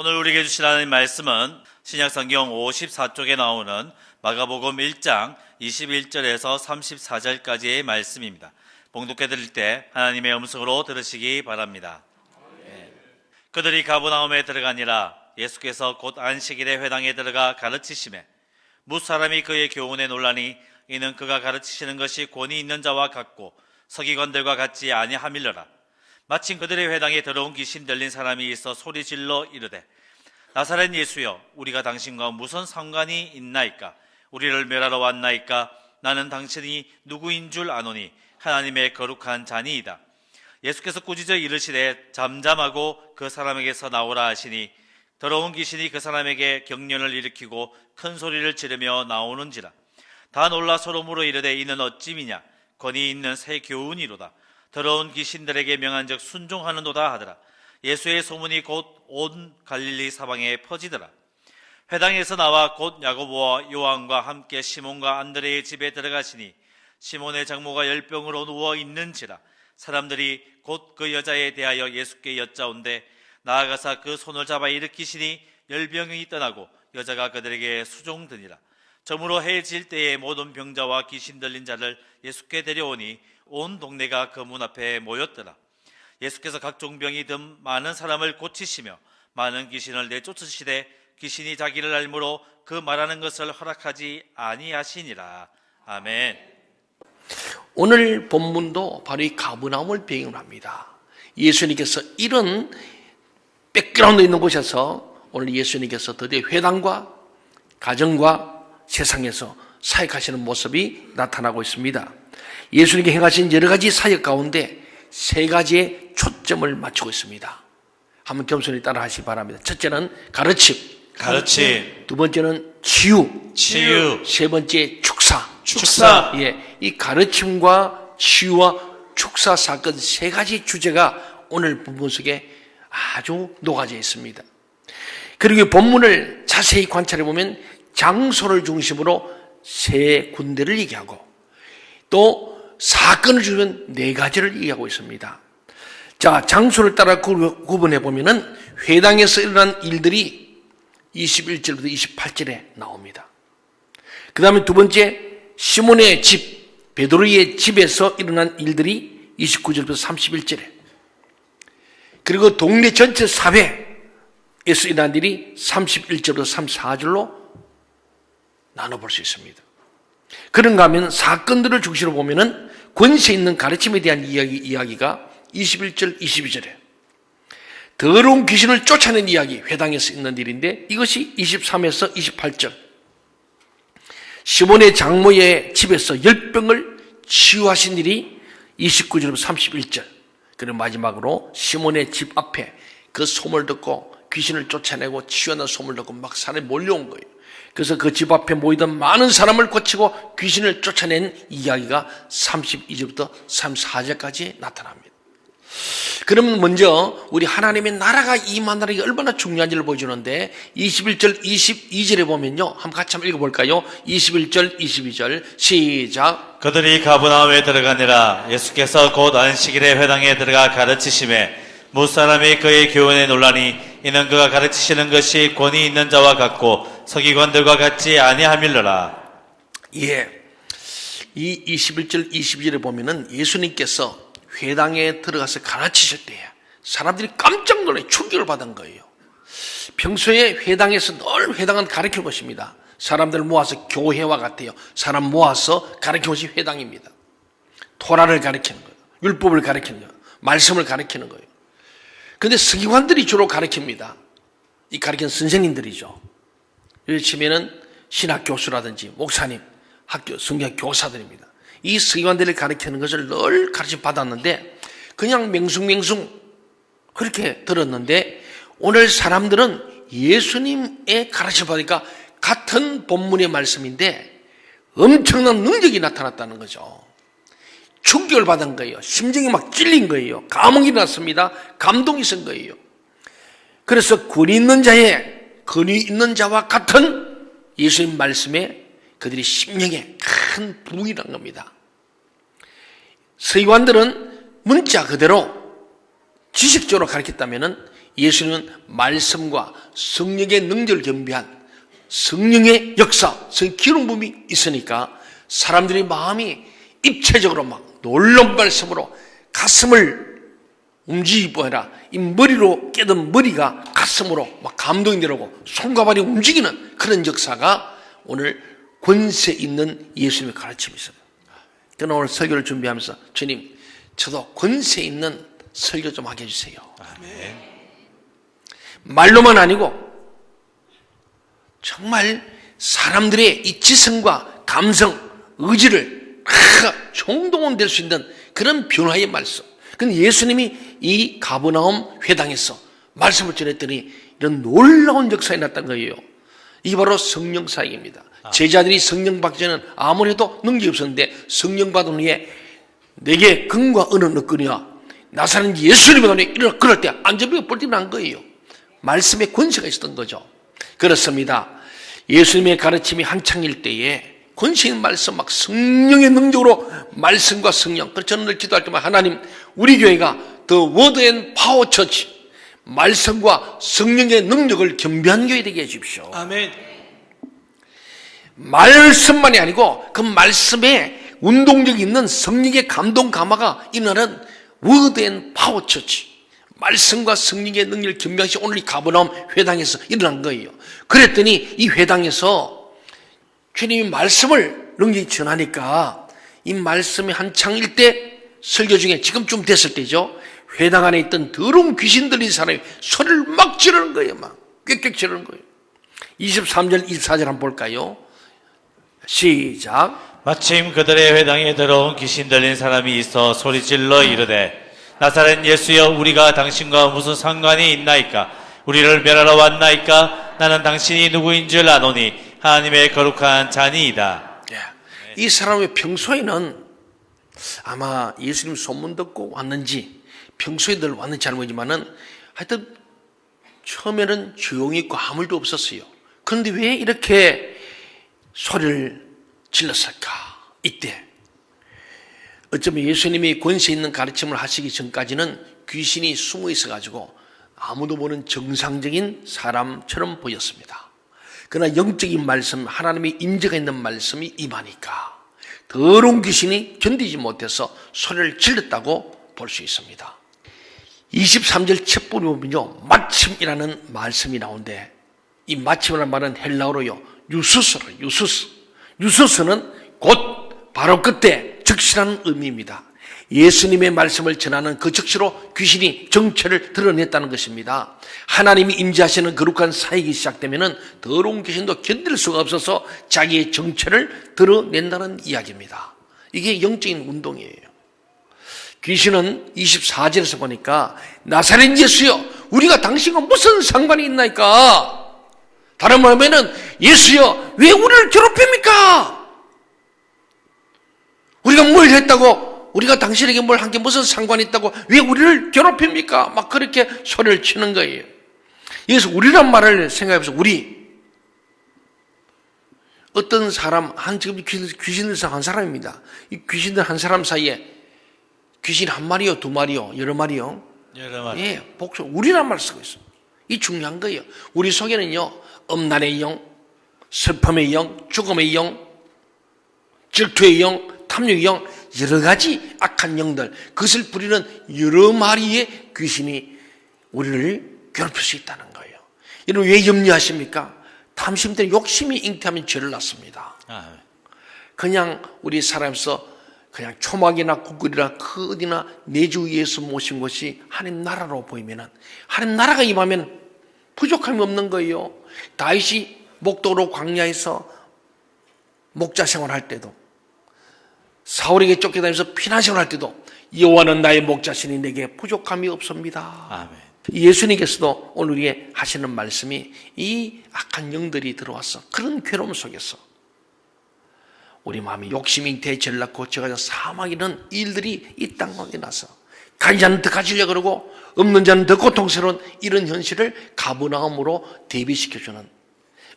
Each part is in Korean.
오늘 우리에게 주신 하나님 말씀은 신약성경 54쪽에 나오는 마가복음 1장 21절에서 34절까지의 말씀입니다. 봉독해 드릴 때 하나님의 음성으로 들으시기 바랍니다. 그들이 가버나움에 들어가니라. 예수께서 곧 안식일에 회당에 들어가 가르치시매 무사람이 그의 교훈에 놀라니 이는 그가 가르치시는 것이 권위 있는 자와 같고 서기관들과 같지 아니함일러라. 마침 그들의 회당에 들어온 귀신 들린 사람이 있어 소리질러 이르되 나사렛 예수여, 우리가 당신과 무슨 상관이 있나이까? 우리를 멸하러 왔나이까? 나는 당신이 누구인 줄 아노니 하나님의 거룩한 자니이다. 예수께서 꾸짖어 이르시되 잠잠하고 그 사람에게서 나오라 하시니 더러운 귀신이 그 사람에게 경련을 일으키고 큰 소리를 지르며 나오는지라. 다 놀라 서로 물어 이르되 이는 어찌미냐? 권위 있는 새 교훈이로다. 더러운 귀신들에게 명한즉 순종하는도다 하더라. 예수의 소문이 곧 온 갈릴리 사방에 퍼지더라. 회당에서 나와 곧 야고보와 요한과 함께 시몬과 안드레의 집에 들어가시니 시몬의 장모가 열병으로 누워 있는지라. 사람들이 곧 그 여자에 대하여 예수께 여짜온대 나아가사 그 손을 잡아 일으키시니 열병이 떠나고 여자가 그들에게 수종드니라. 저물어 해질 때에 모든 병자와 귀신 들린 자를 예수께 데려오니 온 동네가 그 문 앞에 모였더라. 예수께서 각종 병이 든 많은 사람을 고치시며 많은 귀신을 내쫓으시되 귀신이 자기를 알므로 그 말하는 것을 허락하지 아니하시니라. 아멘. 오늘 본문도 바로 이 가버나움을 배경으로 합니다. 예수님께서 이런 백그라운드 있는 곳에서 오늘 예수님께서 드디어 회당과 가정과 세상에서 사역하시는 모습이 나타나고 있습니다. 예수님께 행하신 여러 가지 사역 가운데 세 가지의 초점을 맞추고 있습니다. 한번 겸손히 따라 하시기 바랍니다. 첫째는 가르침. 두 번째는 치유. 세 번째 축사. 이 가르침과 치유와 축사 사건 세 가지 주제가 오늘 본문 속에 아주 녹아져 있습니다. 그리고 본문을 자세히 관찰해 보면 장소를 중심으로 세 군데를 얘기하고 또 사건을 주면 네 가지를 얘기하고 있습니다. 자, 장소를 따라 구분해 보면은 회당에서 일어난 일들이 21절부터 28절에 나옵니다. 그 다음에 두 번째 시몬의 집, 베드로의 집에서 일어난 일들이 29절부터 31절에, 그리고 동네 전체 사회에서 일어난 일이 31절부터 34절로 나눠볼 수 있습니다. 그런가 하면 사건들을 중심으로 보면은 권세 있는 가르침에 대한 이야기가 21절, 22절에 더러운 귀신을 쫓아낸 이야기, 회당에서 있는 일인데 이것이 23에서 28절, 시몬의 장모의 집에서 열병을 치유하신 일이 29절부터 31절, 그리고 마지막으로 시몬의 집 앞에 그 소문을 듣고 귀신을 쫓아내고 치유하는 소문을 듣고 막 사람이 몰려온 거예요. 그래서 그 집 앞에 모이던 많은 사람을 고치고 귀신을 쫓아낸 이야기가 32절부터 34절까지 나타납니다. 그러면 먼저 우리 하나님의 나라가 임한다는 게 얼마나 중요한지를 보여주는데 21절, 22절에 보면요. 한번 같이 한번 읽어볼까요? 21절, 22절 시작. 그들이 가버나움에 들어가니라. 예수께서 곧 안식일에 회당에 들어가 가르치시매 무사람이 그의 교훈에 놀라니 이는 그가 가르치시는 것이 권위 있는 자와 같고 서기관들과 같지 아니함일러라. 예, 이 21절, 22절에 보면은 예수님께서 회당에 들어가서 가르치실 때에 사람들이 깜짝 놀래 충격을 받은 거예요. 평소에 회당에서 늘 회당은 가르칠 것입니다. 사람들 모아서 교회와 같아요. 사람 모아서 가르치는 것이 회당입니다. 토라를 가르치는 거예요. 율법을 가르치는 거예요. 말씀을 가르치는 거예요. 그런데 서기관들이 주로 가르칩니다. 이 가르치는 선생님들이죠. 예를 치면은 신학 교수라든지 목사님, 학교 성경 교사들입니다. 이 서기관들이 가르치는 것을 늘 가르쳐 받았는데 그냥 맹숭맹숭 그렇게 들었는데 오늘 사람들은 예수님의 가르쳐 받으니까 같은 본문의 말씀인데 엄청난 능력이 나타났다는 거죠. 충격을 받은 거예요. 심정이 막 찔린 거예요. 감흥이 났습니다. 감동이 있은 거예요. 그래서 권위 있는 자와 같은 예수님 말씀에 그들이 심령에 큰 부흥이 난 겁니다. 서기관들은 문자 그대로 지식적으로 가르쳤다면 예수님은 말씀과 성령의 능력을 겸비한 성령의 역사, 기름 부음이 있으니까 사람들의 마음이 입체적으로 막 놀라운 말씀으로 가슴을 움직이기 아니라 이 머리로 깨든 머리가 가슴으로 막 감동이 되고 손과 발이 움직이는 그런 역사가 오늘 권세 있는 예수님의 가르침이 있어요. 저는 오늘 설교를 준비하면서 주님, 저도 권세 있는 설교 좀 하게 해주세요. 아멘. 말로만 아니고 정말 사람들의 이 지성과 감성, 의지를 총동원될 수 있는 그런 변화의 말씀. 근데 예수님이 이 가버나움 회당에서 말씀을 전했더니 이런 놀라운 역사가 났던 거예요. 이게 바로 성령 사역입니다. 제자들이 성령 받기 전에는 아무래도 능력이 없었는데 성령 받은 후에 내게 긍과 은은 얻거니와 나사렛 예수님의 돈에 일어나 그럴 때 안전병이 뻘띠 난 거예요. 말씀의 권세가 있었던 거죠. 그렇습니다. 예수님의 가르침이 한창일 때에 권세 있는 말씀, 막 성령의 능력으로 말씀과 성령. 그래서 저는 늘 기도할 때마다 하나님, 우리 교회가 The Word and Power Church, 말씀과 성령의 능력을 겸비한 교회 되게 해주십시오. 아멘. 말씀만이 아니고 그 말씀에 운동력이 있는 성령의 감동 감화가 일어나는 Word and Power Church, 말씀과 성령의 능력을 겸비한 것이 오늘 이 가버나움 회당에서 일어난 거예요. 그랬더니 이 회당에서 주님이 말씀을 능력이 전하니까 이 말씀이 한창일 때 설교 중에 지금쯤 됐을 때죠. 회당 안에 있던 더러운 귀신 들린 사람이 소리를 막 지르는 거예요. 막 꽥꽥 지르는 거예요. 23절, 24절 한번 볼까요? 시작. 마침 그들의 회당에 들어온 귀신 들린 사람이 있어 소리질러 이르되 나사렛 예수여, 우리가 당신과 무슨 상관이 있나이까? 우리를 멸하러 왔나이까? 나는 당신이 누구인 줄 아노니 하나님의 거룩한 자니이다. 이 사람의 평소에는 아마 예수님 소문 듣고 왔는지 평소에들 왔는지 잘 모르지만은 하여튼 처음에는 조용히 있고 아무 일도 없었어요. 그런데 왜 이렇게 소리를 질렀을까? 이때 어쩌면 예수님이 권세 있는 가르침을 하시기 전까지는 귀신이 숨어 있어가지고 아무도 모르는 정상적인 사람처럼 보였습니다. 그러나 영적인 말씀, 하나님의 임재가 있는 말씀이 임하니까 더러운 귀신이 견디지 못해서 소리를 질렀다고 볼 수 있습니다. 23절 첫 부분에 보면요, 마침이라는 말씀이 나오는데 이 마침이라는 말은 헬라어로요, 유수스로, 유수스는 곧 바로 그때 즉시라는 의미입니다. 예수님의 말씀을 전하는 그 즉시로 귀신이 정체를 드러냈다는 것입니다. 하나님이 임재하시는 거룩한 사역이 시작되면은 더러운 귀신도 견딜 수가 없어서 자기의 정체를 드러낸다는 이야기입니다. 이게 영적인 운동이에요. 귀신은 24절에서 보니까 나사렛 예수여, 우리가 당신과 무슨 상관이 있나이까? 다른 말로 하면은 예수여, 왜 우리를 괴롭힙니까? 우리가 뭘 했다고? 우리가 당신에게 뭘 한 게 무슨 상관이 있다고 왜 우리를 괴롭힙니까? 막 그렇게 소리를 치는 거예요. 여기서 우리란 말을 생각해보세요. 우리. 어떤 사람, 지금 귀신들상 한 사람입니다. 이 귀신들 한 사람 사이에 귀신 한 마리요, 두 마리요, 여러 마리요? 여러 마리. 예, 복수. 우리란 말을 쓰고 있어요. 이 중요한 거예요. 우리 속에는요, 엄난의 영, 슬픔의 영, 죽음의 영, 질투의 영, 탐욕의 영, 여러 가지 악한 영들, 그것을 부리는 여러 마리의 귀신이 우리를 괴롭힐 수 있다는 거예요. 여러분 왜 염려하십니까? 탐심 때문에 욕심이 잉태하면 죄를 낳습니다. 그냥 우리 살아서 그냥 초막이나 구걸이나 그 어디나 내주 위에서 모신 것이 하나님 나라로 보이면은 하나님 나라가 임하면 부족함이 없는 거예요. 다윗이 목도로 광야에서 목자 생활할 때도 사울에게 쫓겨다니면서 피난생활 할 때도 여호와는 나의 목자시니 내게 부족함이 없습니다. 아멘. 예수님께서도 오늘 우리에게 하시는 말씀이 이 악한 영들이 들어와서 그런 괴로움 속에서 우리 마음이 욕심이 대죄를 낳고 저가 사망이라는 일들이 이 땅 가운데 나서 가진 자는 더 가지려고 그러고 없는 자는 더 고통스러운 이런 현실을 가버나움으로 대비시켜주는,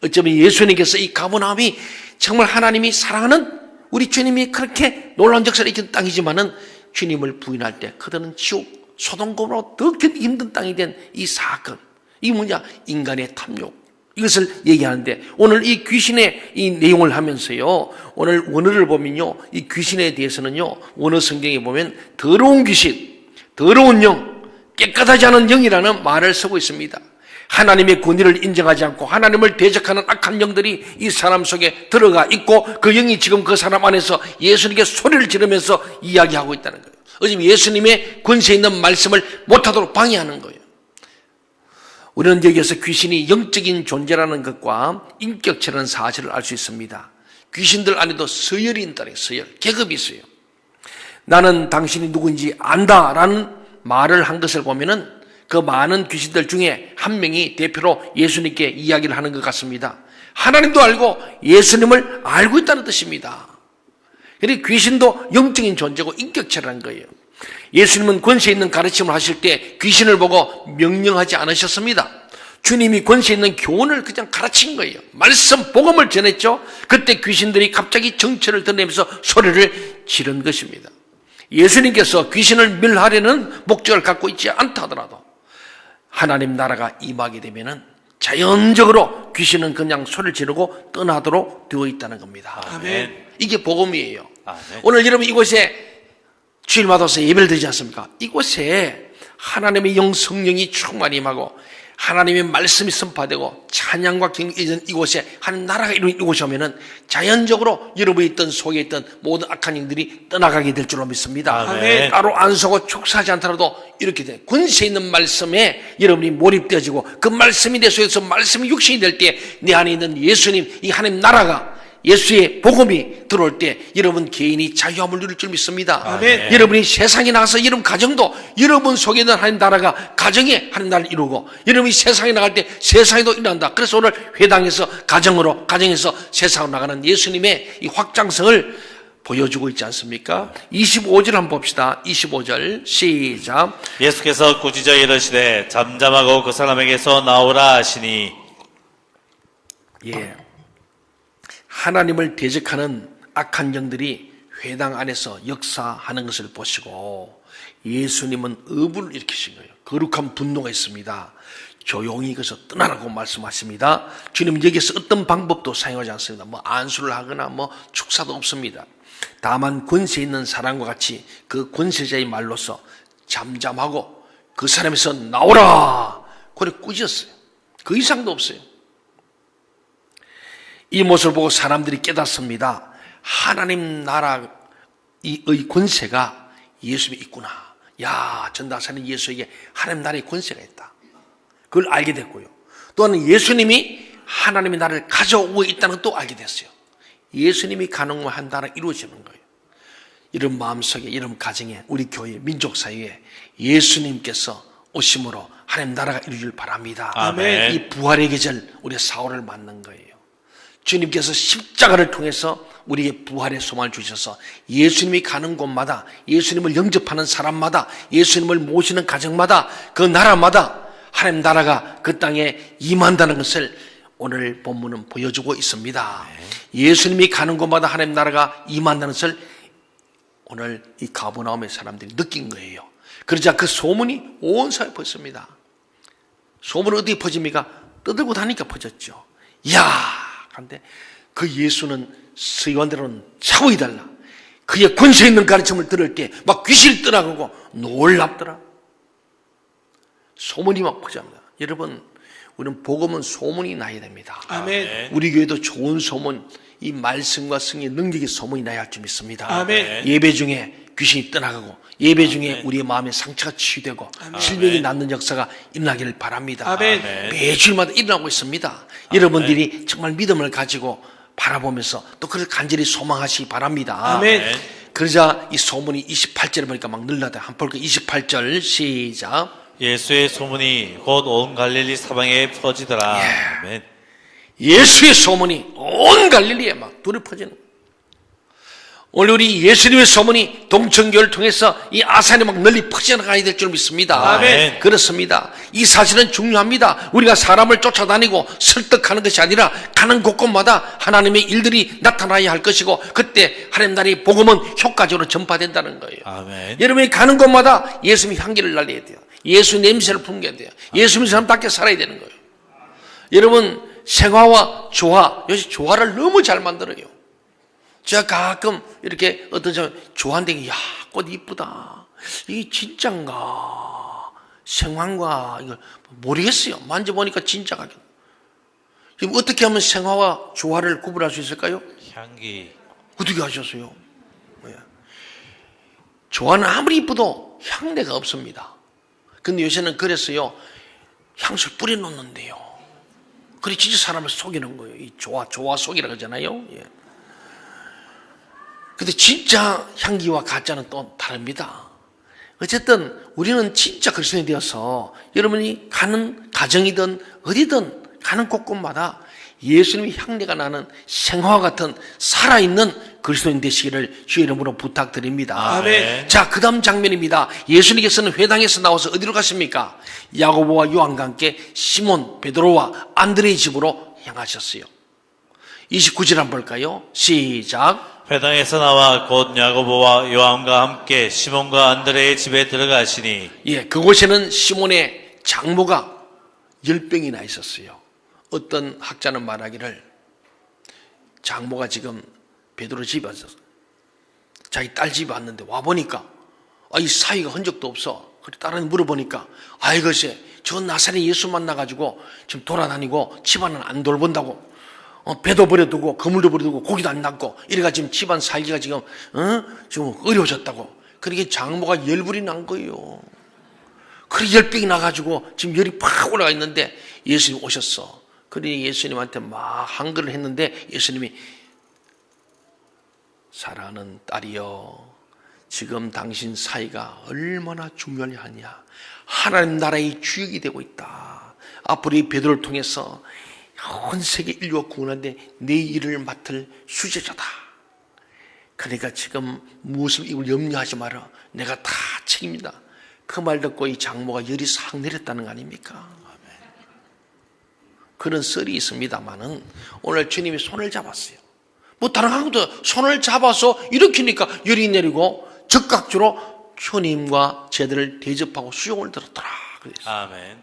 어쩌면 예수님께서 이 가버나움이 정말 하나님이 사랑하는 우리 주님이 그렇게 놀라운 역사를 일으킨 땅이지만은 주님을 부인할 때 그들은 지옥 소돔고모라보다 더 견디기 힘든 땅이 된 이 사건, 이 뭐냐? 인간의 탐욕, 이것을 얘기하는데, 오늘 이 귀신의 이 내용을 하면서요, 오늘 원어를 보면요, 이 귀신에 대해서는요, 원어 성경에 보면 더러운 귀신, 더러운 영, 깨끗하지 않은 영이라는 말을 쓰고 있습니다. 하나님의 권위를 인정하지 않고 하나님을 대적하는 악한 영들이 이 사람 속에 들어가 있고, 그 영이 지금 그 사람 안에서 예수님께 소리를 지르면서 이야기하고 있다는 거예요. 어차피 예수님의 권세 있는 말씀을 못하도록 방해하는 거예요. 우리는 여기에서 귀신이 영적인 존재라는 것과 인격체라는 사실을 알 수 있습니다. 귀신들 안에도 서열이 있다는 거예요. 서열, 계급이 있어요. 나는 당신이 누구인지 안다라는 말을 한 것을 보면은 그 많은 귀신들 중에 한 명이 대표로 예수님께 이야기를 하는 것 같습니다. 하나님도 알고 예수님을 알고 있다는 뜻입니다. 그리고 귀신도 영적인 존재고 인격체라는 거예요. 예수님은 권세 있는 가르침을 하실 때 귀신을 보고 명령하지 않으셨습니다. 주님이 권세 있는 교훈을 그냥 가르친 거예요. 말씀, 복음을 전했죠. 그때 귀신들이 갑자기 정체를 드러내면서 소리를 지른 것입니다. 예수님께서 귀신을 멸하려는 목적을 갖고 있지 않다 하더라도 하나님 나라가 임하게 되면은 자연적으로 귀신은 그냥 소리를 지르고 떠나도록 되어 있다는 겁니다. 아멘. 이게 복음이에요. 아멘. 오늘 여러분 이곳에 주일마다 와서 예배를 드리지 않습니까? 이곳에 하나님의 영 성령이 충만히 임하고 하나님의 말씀이 선포되고 찬양과 경외는 이곳에 하나님 나라가 이루어진 이곳에 오면은 자연적으로 여러분이 있던 속에 있던 모든 악한 영들이 떠나가게 될 줄로 믿습니다. 아멘. 따로 안 서고 축사하지 않더라도 이렇게 돼. 권세 있는 말씀에 여러분이 몰입되어지고 그 말씀이 내 속에서 말씀이 육신이 될 때 내 안에 있는 예수님, 이 하나님 나라가 예수의 복음이 들어올 때 여러분 개인이 자유함을 누릴 줄 믿습니다. 아멘. 여러분이 세상에 나가서 여러분 가정도 여러분 속에 있는 하나님 나라가 가정에 하나님 나라를 이루고 여러분이 세상에 나갈 때 세상에도 일어난다. 그래서 오늘 회당에서 가정에서 세상으로 나가는 예수님의 이 확장성을 보여주고 있지 않습니까? 25절 한번 봅시다. 25절 시작. 예수께서 꾸짖어 이르시되 잠잠하고 그 사람에게서 나오라 하시니. 예. 하나님을 대적하는 악한 영들이 회당 안에서 역사하는 것을 보시고 예수님은 의분을 일으키신 거예요. 거룩한 분노가 있습니다. 조용히 그래서 떠나라고 말씀하십니다. 주님은 여기서 어떤 방법도 사용하지 않습니다. 뭐 안수를 하거나 뭐 축사도 없습니다. 다만 권세 있는 사람과 같이 그 권세자의 말로서 잠잠하고 그 사람에서 나오라 그래 꾸짖었어요. 그 이상도 없어요. 이 모습을 보고 사람들이 깨닫습니다. 하나님 나라의 권세가 예수님에 있구나. 야, 전도사는 예수에게 하나님 나라의 권세가 있다. 그걸 알게 됐고요. 또한 예수님이 하나님의 나라를 가져오고 있다는 것도 알게 됐어요. 예수님이 가능한 한 나라 이루어지는 거예요. 이런 마음속에, 이런 가정에, 우리 교회, 민족사회에 예수님께서 오심으로 하나님 나라가 이루어질 바랍니다. 아멘. 이 부활의 계절, 우리 사울을 맞는 거예요. 주님께서 십자가를 통해서 우리에게 부활의 소망을 주셔서 예수님이 가는 곳마다, 예수님을 영접하는 사람마다, 예수님을 모시는 가정마다, 그 나라마다 하나님 나라가 그 땅에 임한다는 것을 오늘 본문은 보여주고 있습니다. 예수님이 가는 곳마다 하나님 나라가 임한다는 것을 오늘 이 가버나움의 사람들이 느낀 거예요. 그러자 그 소문이 온 사회에 퍼졌습니다. 소문은 어디에 퍼집니까? 떠들고 다니니까 퍼졌죠. 이야! 그런데 그 예수는 서기관들은 차원이 달라. 그의 권세 있는 가르침을 들을 때 막 귀신이 떠나가고 놀랍더라. 소문이 막 퍼집니다. 여러분, 우리는 복음은 소문이 나야 됩니다. 아멘. 우리 교회도 좋은 소문, 이 말씀과 승리의 능력의 소문이 나야 할 줄 믿습니다. 아멘. 예배 중에 귀신이 떠나가고 예배 중에 우리의 마음의 상처가 치유되고 실명이 낫는 역사가 일어나기를 바랍니다. 아멘. 매주일마다 일어나고 있습니다. 여러분들이 정말 믿음을 가지고 바라보면서 또 그걸 간절히 소망하시기 바랍니다. 아멘. 그러자 이 소문이 28절에 보니까 막 늘라다. 한번 볼까요? 28절 시작. 예수의 소문이 곧 온 갈릴리 사방에 퍼지더라. 아멘. 예수의 소문이 온 갈릴리에 막 둘이 퍼지는 거예요. 오늘 우리 예수님의 소문이 동천교를 통해서 이 아산에 막 널리 퍼져나가야 될 줄 믿습니다. 아멘. 그렇습니다. 이 사실은 중요합니다. 우리가 사람을 쫓아다니고 설득하는 것이 아니라 가는 곳곳마다 하나님의 일들이 나타나야 할 것이고 그때 하나님 나라의 복음은 효과적으로 전파된다는 거예요. 아멘. 여러분이 가는 곳마다 예수님의 향기를 날려야 돼요. 예수 냄새를 풍겨야 돼요. 예수님 사람답게 살아야 되는 거예요. 여러분 생화와 조화, 요새 조화를 너무 잘 만들어요. 제가 가끔 이렇게 어떤 사람 조화인데 야, 꽃 이쁘다. 이게 진짠가 생화인가 이걸 모르겠어요. 만져보니까 진짜 같아요. 그럼 어떻게 하면 생화와 조화를 구분할 수 있을까요? 향기. 어떻게 하셨어요? 조화는 아무리 이쁘도 향내가 없습니다. 근데 요새는 그랬어요. 향수를 뿌려놓는데요. 그래 진짜 사람을 속이는 거예요. 이 조화 속이라고 하잖아요. 예. 근데 진짜 향기와 가짜는 또 다릅니다. 어쨌든 우리는 진짜 그리스도인이 되어서 여러분이 가는 가정이든 어디든 가는 곳곳마다 예수님의 향내가 나는 생화와 같은 살아있는 그리스도인 되시기를 주의 이름으로 부탁드립니다. 아멘. 자, 그 다음 장면입니다. 예수님께서는 회당에서 나와서 어디로 가십니까? 야고보와 요한과 함께 시몬, 베드로와 안드레의 집으로 향하셨어요. 29절 한번 볼까요? 시작. 회당에서 나와 곧 야고보와 요한과 함께 시몬과 안드레의 집에 들어가시니 예, 그곳에는 시몬의 장모가 10병이나 있었어요. 어떤 학자는 말하기를 장모가 지금 베드로 집에 왔어. 자기 딸 집에 왔는데 와보니까 이 사이가 흔적도 없어. 그래 딸은 물어보니까 이것이 저 나사렛 예수 만나가지고 지금 돌아다니고 집안은 안 돌본다고. 배도 버려두고 그물도 버려두고 고기도 안 낳고 이래가 지금 집안 살기가 지금 어려워졌다고. 그러게 장모가 열불이 난 거예요. 그래 열병이 나가지고 지금 열이 팍 올라가 있는데 예수님 오셨어. 그러니 예수님한테 막 한글을 했는데 예수님이 사랑하는 딸이여, 지금 당신 사이가 얼마나 중요하냐. 하나님 나라의 주역이 되고 있다. 앞으로 이 베드로를 통해서 온 세계 인류가 구원하는데 내 일을 맡을 수제자다. 그러니까 지금 무엇을 이걸 염려하지 마라. 내가 다 책임이다. 그 말 듣고 이 장모가 열이 싹 내렸다는 거 아닙니까? 그런 썰이 있습니다만은 오늘 주님이 손을 잡았어요. 뭐 다른 한국도 손을 잡아서 일으키니까 열이 내리고 즉각적으로 주님과 제들을 대접하고 수용을 들었더라. 그랬어요. 아멘.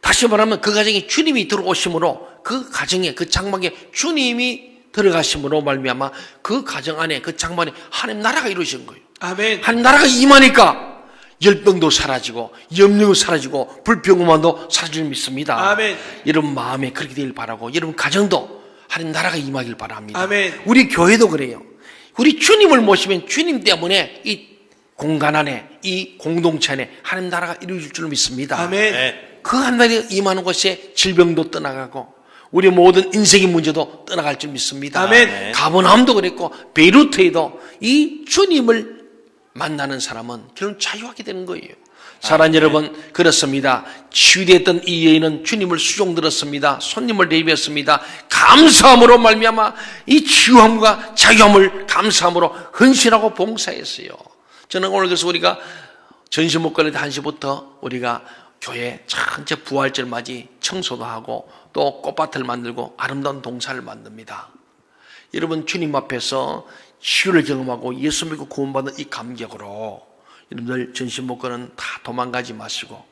다시 말하면 그 가정에 주님이 들어오심으로 그 가정에 그 장막에 주님이 들어가심으로 말미암아 그 가정 안에 그 장막 안에 하나님 나라가 이루어진 거예요. 아멘. 하나님 나라가 임하니까 열병도 사라지고 염려도 사라지고 불평만도 사라질 믿습니다. 아멘. 여러분 마음에 그렇게 되길 바라고 여러분 가정도 하나님 나라가 임하길 바랍니다. 아멘. 우리 교회도 그래요. 우리 주님을 모시면 주님 때문에 이 공간 안에 이 공동체 안에 하나님 나라가 이루어질 줄 믿습니다. 아멘. 네. 그 하나님이 임하는 곳에 질병도 떠나가고 우리 모든 인생의 문제도 떠나갈 줄 믿습니다. 아멘. 가버나움도 그랬고 베이루트에도 이 주님을 만나는 사람은 결국 자유하게 되는 거예요. 사랑하는 여러분, 그렇습니다. 치유됐던 이 여인은 주님을 수종들었습니다. 손님을 대비했습니다. 감사함으로 말미암아 이 치유함과 자유함을 감사함으로 헌신하고 봉사했어요. 저는 오늘 그래서 우리가 전신 목걸이 1시부터 우리가 교회 전체 부활절 맞이 청소도 하고 또 꽃밭을 만들고 아름다운 동산을 만듭니다. 여러분 주님 앞에서 치유를 경험하고 예수 믿고 구원받은 이 감격으로 여러분들 전신 목걸이는 다 도망가지 마시고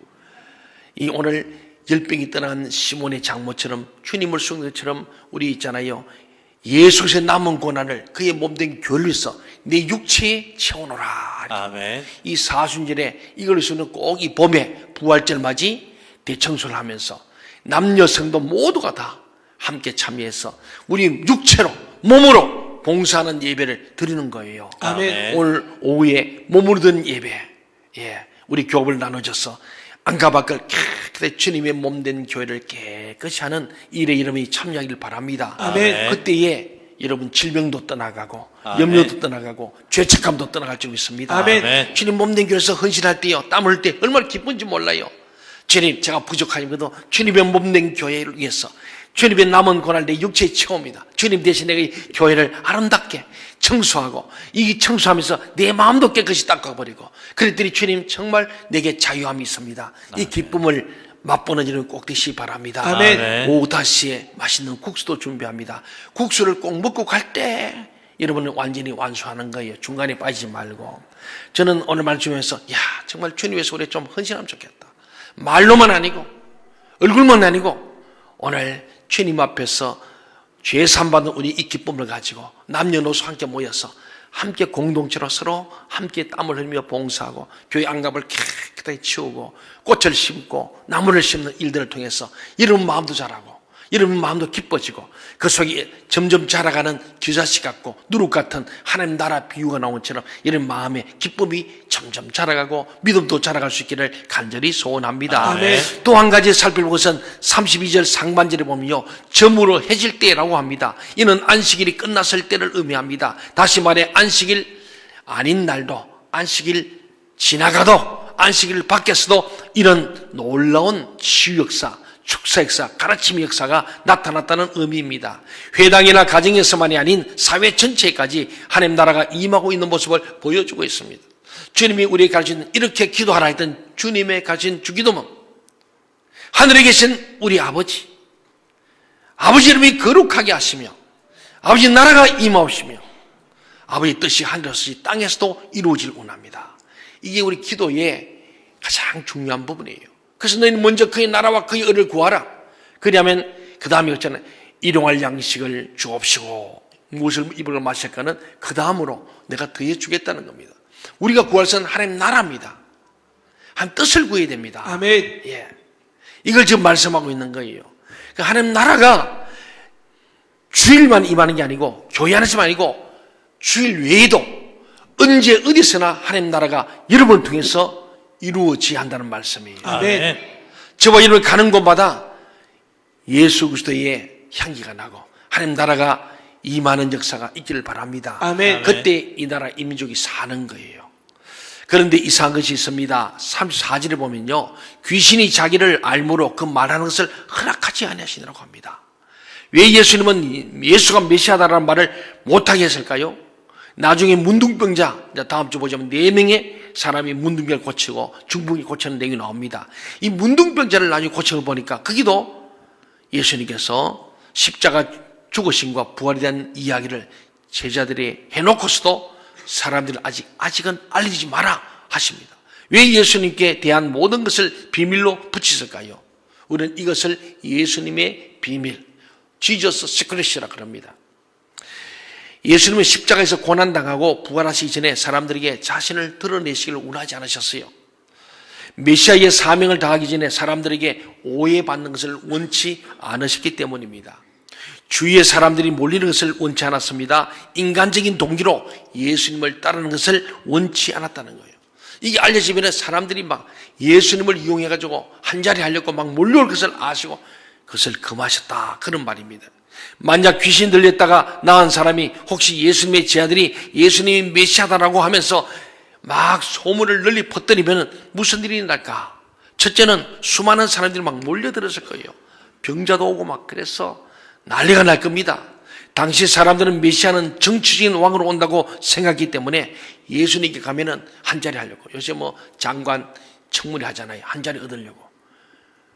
이 오늘 열병이 떠난 시몬의 장모처럼 주님을 수용한 것처럼 우리 있잖아요. 예수의 남은 고난을 그의 몸된 교회를 위해서 내 육체에 채워놓으라. 아멘. 이 사순절에 이걸 위해서는 꼭 이 봄에 부활절 맞이 대청소를 하면서 남녀 성도 모두가 다 함께 참여해서 우리 육체로 몸으로 봉사하는 예배를 드리는 거예요. 아멘. 오늘 오후에 몸으로 드는 예배, 우리 교업을 나눠줘서 안과 밖을 깨끗이 주님의 몸된 교회를 깨끗이 하는 일에 이름이 참여하길 바랍니다. 아멘. 그때에 여러분 질병도 떠나가고 아멘. 염려도 떠나가고 죄책감도 떠나갈 줄 믿습니다. 아멘. 아멘. 주님 몸된 교회에서 헌신할 때요, 땀 흘릴 때 얼마나 기쁜지 몰라요. 주님, 제가 부족하니까도 주님의 몸된 교회를 위해서 주님의 남은 고날 내 육체에 채웁니다. 주님 대신 내가 이 교회를 아름답게 청소하고 이 청소하면서 내 마음도 깨끗이 닦아버리고 그랬더니 주님 정말 내게 자유함이 있습니다. 이 기쁨을 맛보는 일은 꼭 되시기 바랍니다. 아멘. 오후 5시에 맛있는 국수도 준비합니다. 국수를 꼭 먹고 갈 때 여러분은 완전히 완수하는 거예요. 중간에 빠지지 말고. 저는 오늘 말씀에서 정말 주님 위해서 우리 좀 헌신하면 좋겠다. 말로만 아니고 얼굴만 아니고 오늘 주님 앞에서 죄 사함받는 우리 이 기쁨을 가지고 남녀노소 함께 모여서 함께 공동체로 서로 함께 땀을 흘리며 봉사하고 교회 안갑을 깨끗하게 치우고 꽃을 심고 나무를 심는 일들을 통해서 이런 마음도 자라고 이런 마음도 기뻐지고 그 속에 점점 자라가는 겨자씨 같고 누룩 같은 하나님 나라 비유가 나온 것처럼 이런 마음의 기쁨이 점점 자라가고 믿음도 자라갈 수 있기를 간절히 소원합니다. 또 한 가지 살펴볼 것은 32절 상반절에 보면요, 점으로 해질 때라고 합니다. 이는 안식일이 끝났을 때를 의미합니다. 다시 말해 안식일 아닌 날도 안식일 지나가도 안식일 밖에서도 이런 놀라운 치유 역사, 축사 역사, 가르침의 역사가 나타났다는 의미입니다. 회당이나 가정에서만이 아닌 사회 전체까지 하나님 나라가 임하고 있는 모습을 보여주고 있습니다. 주님이 우리에게 가르치는 이렇게 기도하라 했던 주님의 가르친 주기도문, 하늘에 계신 우리 아버지 이름이 거룩하게 하시며 아버지 나라가 임하옵시며 아버지 뜻이 하늘에서 땅에서도 이루어질 원합니다. 이게 우리 기도의 가장 중요한 부분이에요. 그래서 너희는 먼저 그의 나라와 그의 의를 구하라. 그러면 그 다음에 있잖아요. 일용할 양식을 주옵시고 무엇을 입을 마실까는 그 다음으로 내가 더해 주겠다는 겁니다. 우리가 구할 것은 하나님 나라입니다. 한 뜻을 구해야 됩니다. 아멘. 이걸 지금 말씀하고 있는 거예요. 그러니까 하나님 나라가 주일만 임하는 게 아니고 교회 안에서만 아니고 주일 외에도 언제 어디서나 하나님 나라가 여러분을 통해서 이루어져야 한다는 말씀이에요. 아멘. 저와 여러분이 가는 곳마다 예수 그리스도의 향기가 나고 하나님 나라가 임하는 역사가 있기를 바랍니다. 아멘. 그때 이 나라 이 민족이 사는 거예요. 그런데 이상한 것이 있습니다. 34절에 보면요, 귀신이 자기를 알므로 그 말하는 것을 허락하지 아니하시느라고 합니다. 왜 예수님은 예수가 메시아다라는 말을 못하게 했을까요? 나중에 문둥병자, 다음 주 보자면 4명의 사람이 문둥병을 고치고 중풍이 고치는 내용이 나옵니다. 이 문둥병자를 나중에 고치는 걸 보니까 거기도 예수님께서 십자가 죽으심과 부활에 대한 이야기를 제자들이 해놓고서도 사람들을 아직은 알리지 마라 하십니다. 왜 예수님께 대한 모든 것을 비밀로 붙이실까요? 우리는 이것을 예수님의 비밀, Jesus Secret이라 그럽니다. 예수님은 십자가에서 고난당하고 부활하시기 전에 사람들에게 자신을 드러내시기를 원하지 않으셨어요. 메시아의 사명을 다하기 전에 사람들에게 오해받는 것을 원치 않으셨기 때문입니다. 주위의 사람들이 몰리는 것을 원치 않았습니다. 인간적인 동기로 예수님을 따르는 것을 원치 않았다는 거예요. 이게 알려지면 사람들이 막 예수님을 이용해가지고 한자리 하려고 막 몰려올 것을 아시고 그것을 금하셨다, 그런 말입니다. 만약 귀신 들렸다가 나은 사람이 혹시 예수님의 제자들이 예수님이 메시아다라고 하면서 막 소문을 널리 퍼뜨리면 무슨 일이 날까? 첫째는 수많은 사람들이 막 몰려들었을 거예요. 병자도 오고 막 그래서 난리가 날 겁니다. 당시 사람들은 메시아는 정치적인 왕으로 온다고 생각했기 때문에 예수님께 가면은 한자리 하려고. 요새 뭐 장관 청문회 하잖아요. 한자리 얻으려고.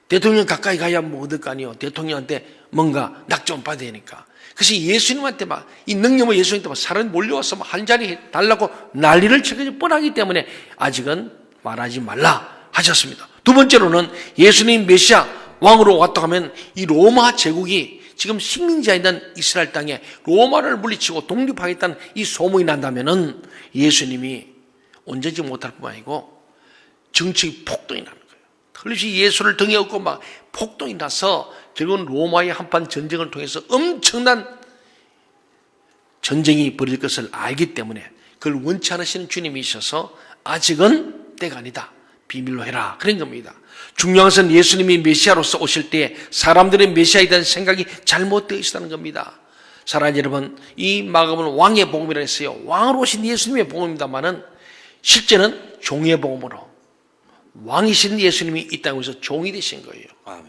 대통령 가까이 가야 뭐 얻을 거 아니에요. 대통령한테 뭔가 낙점 받아야 되니까. 그래서 예수님한테 막, 이 능력을 예수님한테 막 사람이 몰려와서 막 한 자리 달라고 난리를 치기 뻔하기 때문에 아직은 말하지 말라 하셨습니다. 두 번째로는 예수님 메시아 왕으로 왔다 하면 이 로마 제국이 지금 식민지에 있는 이스라엘 땅에 로마를 물리치고 독립하겠다는 이 소문이 난다면은 예수님이 언제지 못할 뿐만 아니고 정치의 폭동이 나는 거예요. 틀림없이 예수를 등에 업고 막 폭동이 나서 결국은 로마의 한판 전쟁을 통해서 엄청난 전쟁이 벌어질 것을 알기 때문에 그걸 원치 않으시는 주님이셔서 아직은 때가 아니다. 비밀로 해라. 그런 겁니다. 중요한 것은 예수님이 메시아로서 오실 때 사람들의 메시아에 대한 생각이 잘못되어 있다는 겁니다. 사랑하는 여러분, 이 마가복음은 왕의 복음이라 했어요. 왕으로 오신 예수님의 복음입니다만은 실제는 종의 복음으로 왕이신 예수님이 이 땅에서 종이 되신 거예요. 아멘.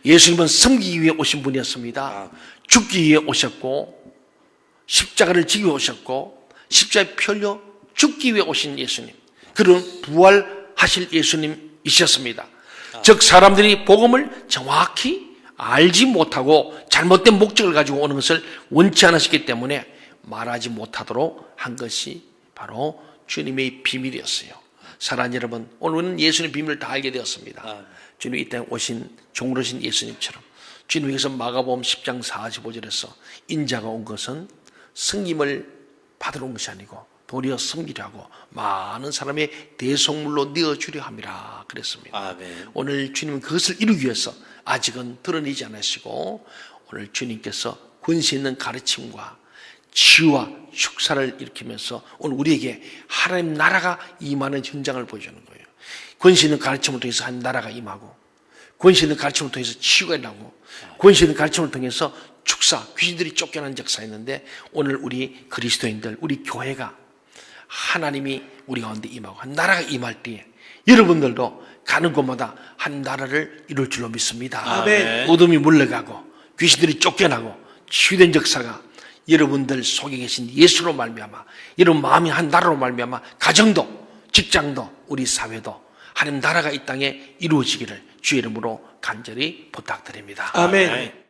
예수님은 섬기기 위해 오신 분이었습니다. 죽기 위해 오셨고 십자가를 지기 위해 오셨고 십자가에 피 흘려 죽기 위해 오신 예수님, 그런 부활하실 예수님이셨습니다. 즉 사람들이 복음을 정확히 알지 못하고 잘못된 목적을 가지고 오는 것을 원치 않으셨기 때문에 말하지 못하도록 한 것이 바로 주님의 비밀이었어요. 사랑하는 여러분, 오늘은 예수님의 비밀을 다 알게 되었습니다. 주님이 이 땅에 오신 종로신 예수님처럼 주님께서 마가복음 10장 45절에서 인자가 온 것은 승김을 받으러 온 것이 아니고 도리어 섬기려고 많은 사람의 대속물로 내어주려 함이라 그랬습니다. 아멘. 오늘 주님은 그것을 이루기 위해서 아직은 드러내지 않으시고 오늘 주님께서 권세 있는 가르침과 치유와 축사를 일으키면서 오늘 우리에게 하나님 나라가 임하는 현장을 보여주는 거예요. 권세 있는 가르침을 통해서 하나님 나라가 임하고, 권세 있는 가르침을 통해서 치유가 일어나고, 권세 있는 가르침을 통해서 축사, 귀신들이 쫓겨난 역사가 있는데 오늘 우리 그리스도인들, 우리 교회가 하나님이 우리 가운데 임하고 한 나라가 임할 때에 여러분들도 가는 곳마다 한 나라를 이룰 줄로 믿습니다. 아멘. 어둠이 물러가고 귀신들이 쫓겨나고 치유된 역사가 여러분들 속에 계신 예수로 말미암아, 여러분 마음이 한 나라로 말미암아 가정도, 직장도, 우리 사회도 하나님 나라가 이 땅에 이루어지기를 주의 이름으로 간절히 부탁드립니다. 아멘.